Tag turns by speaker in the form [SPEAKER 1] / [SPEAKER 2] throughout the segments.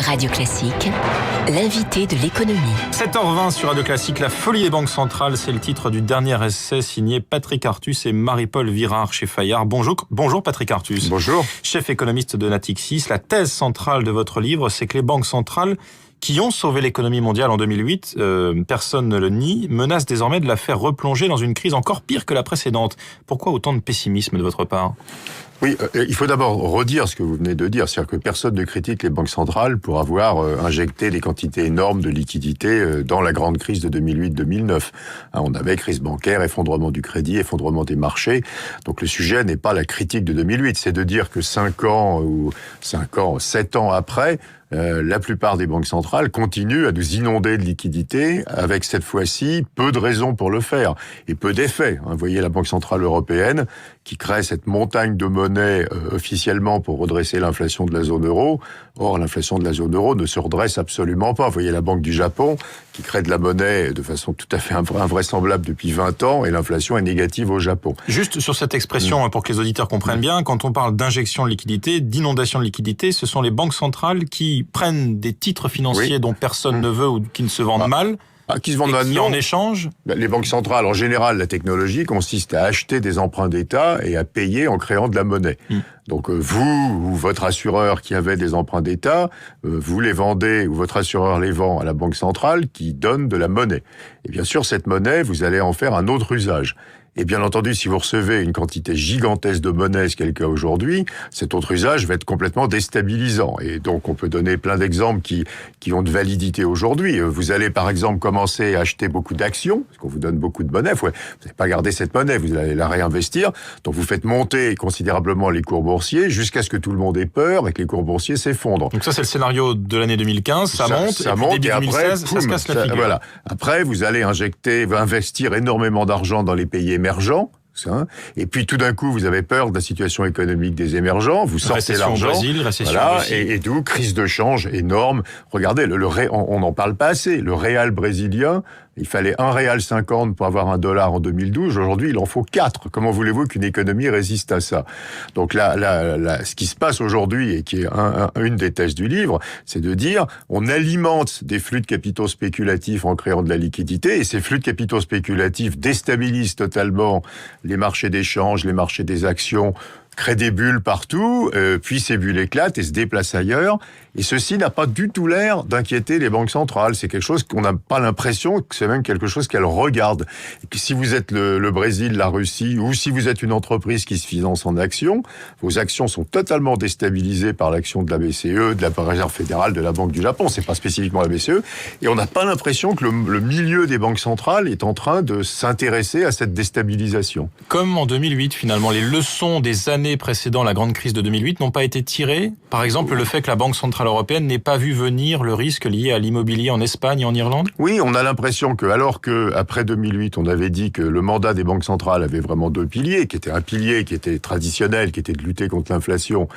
[SPEAKER 1] Radio Classique, l'invité de l'économie.
[SPEAKER 2] 7h20 sur Radio Classique, la folie des banques centrales, c'est le titre du dernier essai signé Patrick Artus et Marie-Paul Virard chez Fayard. Bonjour Patrick Artus.
[SPEAKER 3] Bonjour.
[SPEAKER 2] Chef économiste de Natixis. La thèse centrale de votre livre, c'est que les banques centrales qui ont sauvé l'économie mondiale en 2008, personne ne le nie, menacent désormais de la faire replonger dans une crise encore pire que la précédente. Pourquoi autant de pessimisme de votre part ?
[SPEAKER 3] Oui, il faut d'abord redire ce que vous venez de dire, c'est-à-dire que personne ne critique les banques centrales pour avoir injecté des quantités énormes de liquidités dans la grande crise de 2008-2009. On avait crise bancaire, effondrement du crédit, effondrement des marchés. Donc le sujet n'est pas la critique de 2008, c'est de dire que 7 ans après, la plupart des banques centrales continuent à nous inonder de liquidités, avec cette fois-ci peu de raisons pour le faire et peu d'effets. Vous voyez la Banque centrale européenne qui crée cette montagne de monnaie officiellement pour redresser l'inflation de la zone euro. Or, l'inflation de la zone euro ne se redresse absolument pas. Vous voyez la Banque du Japon qui crée de la monnaie de façon tout à fait invraisemblable depuis 20 ans et l'inflation est négative au Japon.
[SPEAKER 2] Juste sur cette expression, pour que les auditeurs comprennent bien, quand on parle d'injection de liquidité, d'inondation de liquidité, ce sont les banques centrales qui prennent des titres financiers dont personne ne veut ou qui ne se vendent mal,
[SPEAKER 3] qui se vendent mal,
[SPEAKER 2] en échange.
[SPEAKER 3] Les banques centrales, en général, la technologie consiste à acheter des emprunts d'État et à payer en créant de la monnaie. Donc vous ou votre assureur qui avait des emprunts d'État, vous les vendez ou votre assureur les vend à la banque centrale qui donne de la monnaie. Et bien sûr, cette monnaie, vous allez en faire un autre usage. Et bien entendu, si vous recevez une quantité gigantesque de monnaie, ce qui est le cas aujourd'hui, cet autre usage va être complètement déstabilisant. Et donc, on peut donner plein d'exemples qui ont de validité aujourd'hui. Vous allez, par exemple, commencer à acheter beaucoup d'actions, parce qu'on vous donne beaucoup de monnaie. Vous n'allez pas garder cette monnaie, vous allez la réinvestir. Donc, vous faites monter considérablement les cours boursiers jusqu'à ce que tout le monde ait peur et que les cours boursiers s'effondrent.
[SPEAKER 2] Donc ça, c'est le scénario de l'année 2015. Ça monte, et début 2016, ça se casse la figure.
[SPEAKER 3] Voilà. Après, vous allez investir énormément d'argent dans les pays émergents. Et puis tout d'un coup, vous avez peur de la situation économique des émergents, vous sortez l'argent,
[SPEAKER 2] récession
[SPEAKER 3] voilà, et d'où crise de change énorme. Regardez, on n'en parle pas assez. Le réal brésilien, il fallait 1,50 $ pour avoir $1 en 2012. Aujourd'hui, il en faut 4. Comment voulez-vous qu'une économie résiste à ça? Donc là, ce qui se passe aujourd'hui et qui est une des thèses du livre, c'est de dire on alimente des flux de capitaux spéculatifs en créant de la liquidité et ces flux de capitaux spéculatifs déstabilisent totalement les marchés d'échange, les marchés des actions, créent des bulles partout, puis ces bulles éclatent et se déplacent ailleurs. Et ceci n'a pas du tout l'air d'inquiéter les banques centrales. C'est quelque chose qu'on n'a pas l'impression que c'est même quelque chose qu'elles regardent. Et que si vous êtes le Brésil, la Russie, ou si vous êtes une entreprise qui se finance en actions, vos actions sont totalement déstabilisées par l'action de la BCE, de la Réserve fédérale, de la Banque du Japon. C'est pas spécifiquement la BCE. Et on n'a pas l'impression que le milieu des banques centrales est en train de s'intéresser à cette déstabilisation.
[SPEAKER 2] Comme en 2008, finalement, les leçons des années précédant la grande crise de 2008 n'ont pas été tirées. Par exemple, le fait que la Banque centrale européenne n'ait pas vu venir le risque lié à l'immobilier en Espagne et en Irlande?
[SPEAKER 3] Oui, on a l'impression que, alors que après 2008, on avait dit que le mandat des banques centrales avait vraiment deux piliers, qui était un pilier qui était traditionnel, qui était de lutter contre l'inflation,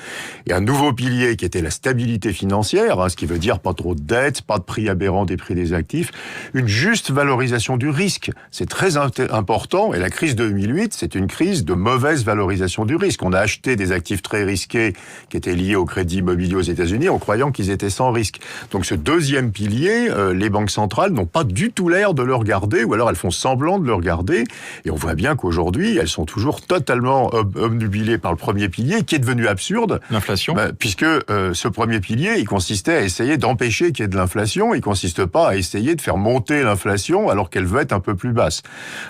[SPEAKER 3] et un nouveau pilier qui était la stabilité financière, ce qui veut dire pas trop de dettes, pas de prix aberrants des prix des actifs, une juste valorisation du risque. C'est très important, et la crise de 2008, c'est une crise de mauvaise valorisation du risque. On a acheté des actifs très risqués qui étaient liés au crédit immobilier aux États-Unis en croyant qu'ils étaient sans risque. Donc ce deuxième pilier, les banques centrales n'ont pas du tout l'air de le regarder, ou alors elles font semblant de le regarder, et on voit bien qu'aujourd'hui, elles sont toujours totalement obnubilées par le premier pilier, qui est devenu absurde.
[SPEAKER 2] L'inflation.
[SPEAKER 3] Puisque ce premier pilier, il consistait à essayer d'empêcher qu'il y ait de l'inflation, il ne consiste pas à essayer de faire monter l'inflation alors qu'elle veut être un peu plus basse.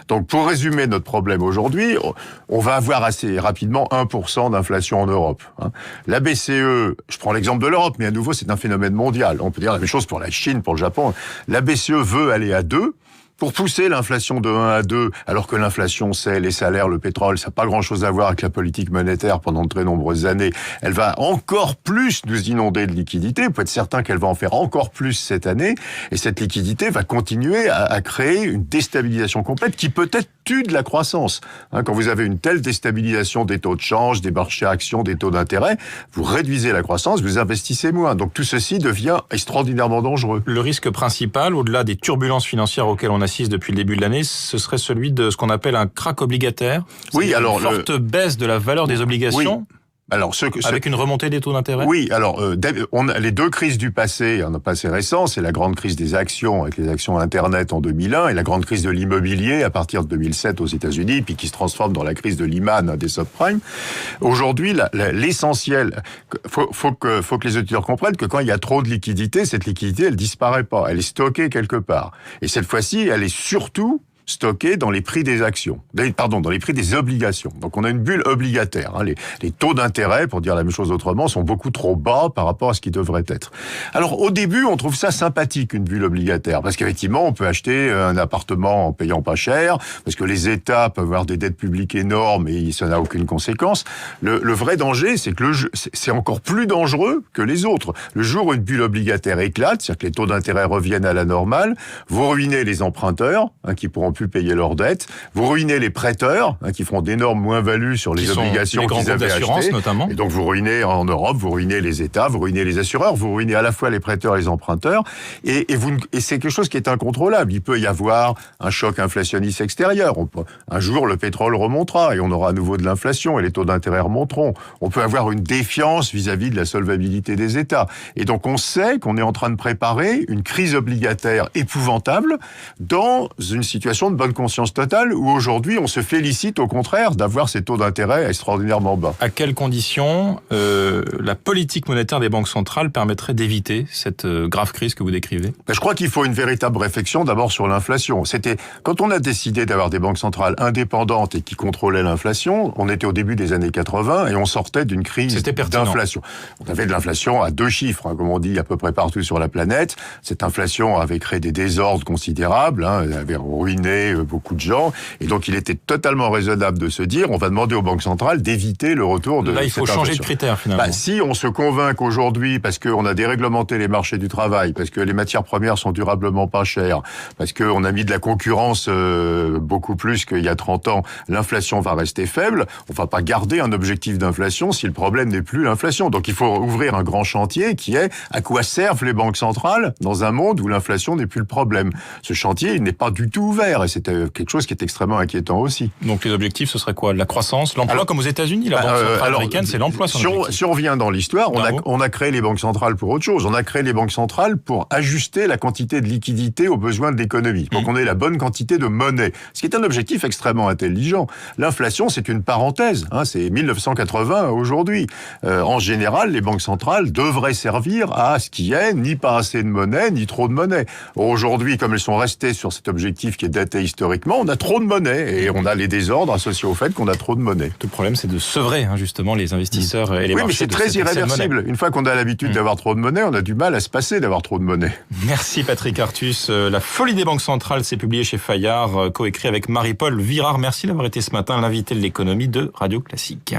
[SPEAKER 3] Donc pour résumer notre problème aujourd'hui, on va avoir assez rapidement 1% d'inflation en Europe. La BCE, je prends l'exemple de l'Europe, mais à nouveau c'est un phénomène mondial. On peut dire la même chose pour la Chine, pour le Japon. La BCE veut aller à 2 pour pousser l'inflation de 1 à 2, alors que l'inflation, c'est les salaires, le pétrole, ça n'a pas grand-chose à voir avec la politique monétaire pendant de très nombreuses années. Elle va encore plus nous inonder de liquidités. Vous pouvez être certain qu'elle va en faire encore plus cette année. Et cette liquidité va continuer à créer une déstabilisation complète qui peut-être tue de la croissance. Quand vous avez une telle déstabilisation des taux de change, des marchés actions, des taux d'intérêt, vous réduisez la croissance, vous investissez moins. Donc tout ceci devient extraordinairement dangereux.
[SPEAKER 2] Le risque principal, au-delà des turbulences financières auxquelles on assiste depuis le début de l'année, ce serait celui de ce qu'on appelle un krach obligataire.
[SPEAKER 3] Oui, alors
[SPEAKER 2] une forte baisse de la valeur des obligations.
[SPEAKER 3] Oui. Alors,
[SPEAKER 2] avec une remontée des taux d'intérêt?
[SPEAKER 3] Oui, alors les deux crises du passé, un passé récent, c'est la grande crise des actions avec les actions Internet en 2001 et la grande crise de l'immobilier à partir de 2007 aux États-Unis, puis qui se transforme dans la crise de Lehman des subprimes. Aujourd'hui, l'essentiel, faut que les auditeurs comprennent que quand il y a trop de liquidité, cette liquidité, elle disparaît pas, elle est stockée quelque part. Et cette fois-ci, elle est surtout stocké dans les prix des actions, dans les prix des obligations. Donc on a une bulle obligataire. Les taux d'intérêt, pour dire la même chose autrement, sont beaucoup trop bas par rapport à ce qu'ils devraient être. Alors au début, on trouve ça sympathique, une bulle obligataire, parce qu'effectivement, on peut acheter un appartement en payant pas cher, parce que les États peuvent avoir des dettes publiques énormes et ça n'a aucune conséquence. Le vrai danger, c'est que c'est encore plus dangereux que les autres. Le jour où une bulle obligataire éclate, c'est-à-dire que les taux d'intérêt reviennent à la normale, vous ruinez les emprunteurs, qui pourront plus payer leurs dettes. Vous ruinez les prêteurs, qui feront d'énormes moins-values sur les obligations qu'ils avaient achetées.
[SPEAKER 2] Notamment.
[SPEAKER 3] Et donc vous ruinez en Europe, vous ruinez les États, vous ruinez les assureurs, vous ruinez à la fois les prêteurs et les emprunteurs. Et c'est quelque chose qui est incontrôlable. Il peut y avoir un choc inflationniste extérieur. Un jour, le pétrole remontera et on aura à nouveau de l'inflation et les taux d'intérêt remonteront. On peut avoir une défiance vis-à-vis de la solvabilité des États. Et donc on sait qu'on est en train de préparer une crise obligataire épouvantable dans une situation de bonne conscience totale où aujourd'hui on se félicite au contraire d'avoir ces taux d'intérêt extraordinairement bas.
[SPEAKER 2] À quelles conditions la politique monétaire des banques centrales permettrait d'éviter cette grave crise que vous décrivez?
[SPEAKER 3] Je crois qu'il faut une véritable réflexion d'abord sur l'inflation. Quand on a décidé d'avoir des banques centrales indépendantes et qui contrôlaient l'inflation, on était au début des années 80 et on sortait d'une crise d'inflation. On avait de l'inflation à 2 chiffres, comme on dit à peu près partout sur la planète. Cette inflation avait créé des désordres considérables, elle avait ruiné beaucoup de gens, et donc il était totalement raisonnable de se dire on va demander aux banques centrales d'éviter le retour de cette inflation.
[SPEAKER 2] Là, il faut changer de critère finalement.
[SPEAKER 3] Si on se convainc qu'aujourd'hui, parce qu'on a déréglementé les marchés du travail, parce que les matières premières sont durablement pas chères, parce qu'on a mis de la concurrence beaucoup plus qu'il y a 30 ans, l'inflation va rester faible, on va pas garder un objectif d'inflation si le problème n'est plus l'inflation. Donc il faut ouvrir un grand chantier qui est à quoi servent les banques centrales dans un monde où l'inflation n'est plus le problème. Ce chantier, il n'est pas du tout ouvert et c'est quelque chose qui est extrêmement inquiétant aussi.
[SPEAKER 2] Donc les objectifs, ce serait quoi? La croissance, l'emploi, comme aux États-Unis, la Banque centrale américaine, c'est l'emploi.
[SPEAKER 3] Si on revient dans l'histoire, on a créé les banques centrales pour autre chose. On a créé les banques centrales pour ajuster la quantité de liquidité aux besoins de l'économie. Donc on ait la bonne quantité de monnaie. Ce qui est un objectif extrêmement intelligent. L'inflation, c'est une parenthèse. C'est 1980 aujourd'hui. En général, les banques centrales devraient servir à ce qui est ni pas assez de monnaie, ni trop de monnaie. Aujourd'hui, comme elles sont restées sur cet objectif qui est daté historiquement, on a trop de monnaie et on a les désordres associés au fait qu'on a trop de monnaie.
[SPEAKER 2] Le problème, c'est de sevrer justement les investisseurs et les marchés.
[SPEAKER 3] Oui, mais c'est très irréversible. Une fois qu'on a l'habitude d'avoir trop de monnaie, on a du mal à se passer d'avoir trop de monnaie.
[SPEAKER 2] Merci Patrick Artus. La folie des banques centrales, c'est publié chez Fayard, coécrit avec Marie-Paul Virard. Merci d'avoir été ce matin l'invité de l'économie de Radio Classique.